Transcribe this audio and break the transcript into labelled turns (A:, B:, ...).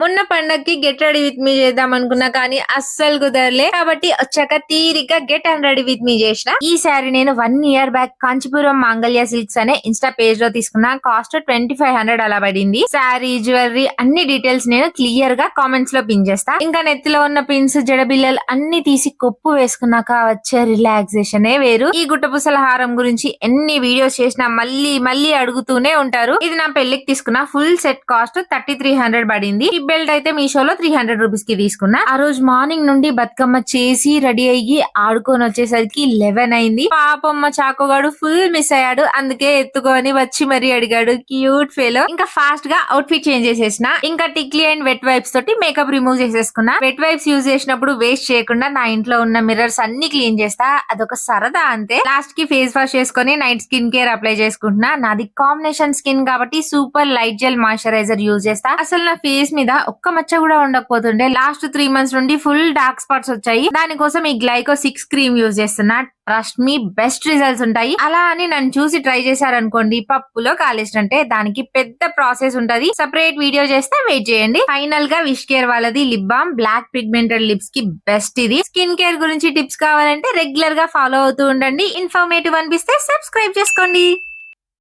A: మొన్న పండక్కి get ready with me చేద్దాం అనుకున్నా కానీ అస్సలు కుదరలే. కాబట్టి వచ్చాక తీరిగ్గా get and ready with me చేసిన. ఈ శారీ నేను 1 ఇయర్ బ్యాక్ కాంచీపురం మాంగళ్య సిల్క్స్ అనే ఇన్స్టా పేజ్ లో తీసుకున్నా. కాస్ట్ 2500 అలా పడింది. శారీ, జ్యువెలరీ అన్ని డీటెయిల్స్ నేను క్లియర్ గా కామెంట్స్ లో పిన్ చేస్తా. ఇంకా నెత్తిలో ఉన్న పిన్స్, జడబిల్లలు అన్ని తీసి కొప్పు వేసుకున్నాక వచ్చే రిలాక్సేషనే వేరు. ఈ గుట్టపుసల హారం గురించి ఎన్ని వీడియోస్ చేసినా మళ్ళీ మళ్ళీ అడుగుతూనే ఉంటారు. ఇది నా పెళ్లికి తీసుకున్న ఫుల్ సెట్ కాస్ట్ 3300 పడింది. ఈ బెల్ట్ అయితే మీషోలో 300 రూపీస్ కి తీసుకున్నా. ఆ రోజు మార్నింగ్ నుండి బతుకమ్మ చేసి రెడీ అయ్యి ఆడుకొని వచ్చేసరికి 11 అయింది. పాపం మా చాకోగాడు ఫుల్ మిస్ అయ్యాడు. అందుకే ఎత్తుకొని వచ్చి మరీ అడిగాడు. Cute fellow. ఇంకా ఫాస్ట్ గా అవుట్ ఫిట్ చేంజ్ చేసేసిన. ఇంకా టిక్లీ అండ్ వెట్ వైప్స్ తోటి మేకప్ రిమూవ్ చేసేసుకున్నా. వెట్ వైప్స్ యూజ్ చేసినప్పుడు వేస్ట్ చేయకుండా నా ఇంట్లో ఉన్న మిర్రర్స్ అన్ని క్లీన్ చేస్తా. అదొక సరదా అంతే. లాస్ట్ కి ఫేస్ వాష్ చేసుకుని నైట్ స్కిన్ కేర్ అప్లై చేసుకుంటున్నా. నాది కాంబినేషన్ స్కిన్ కాబట్టి super light gel moisturiser use చేస్తా. అసలు నా ఫేస్ మీద ఒక్క మచ్చ కూడా ఉండకపోతుండే. లాస్ట్ 3 months నుండి ఫుల్ డార్క్ స్పాట్స్ వచ్చాయి. దానికోసం ఈ గ్లైకో 6 క్రీమ్ యూజ్ చేస్తున్నా. ట్రస్ట్ మీ, బెస్ట్ రిజల్ట్స్ ఉంటాయి. అలా అని నన్ను చూసి ట్రై చేశారనుకోండి, పప్పులో కాలేసినంటే. దానికి పెద్ద ప్రాసెస్ ఉంటది. సెపరేట్ వీడియో చేస్తే వెయిట్ చేయండి. ఫైనల్ గా విష్ కేర్ వాళ్ళది lip balm black pigmented lips కి బెస్ట్ ఇది. స్కిన్ కేర్ గురించి టిప్స్ కావాలంటే రెగ్యులర్ గా ఫాలో అవుతూ ఉండండి. ఇన్ఫర్మేటివ్ అనిపిస్తే సబ్స్క్రైబ్ చేసుకోండి.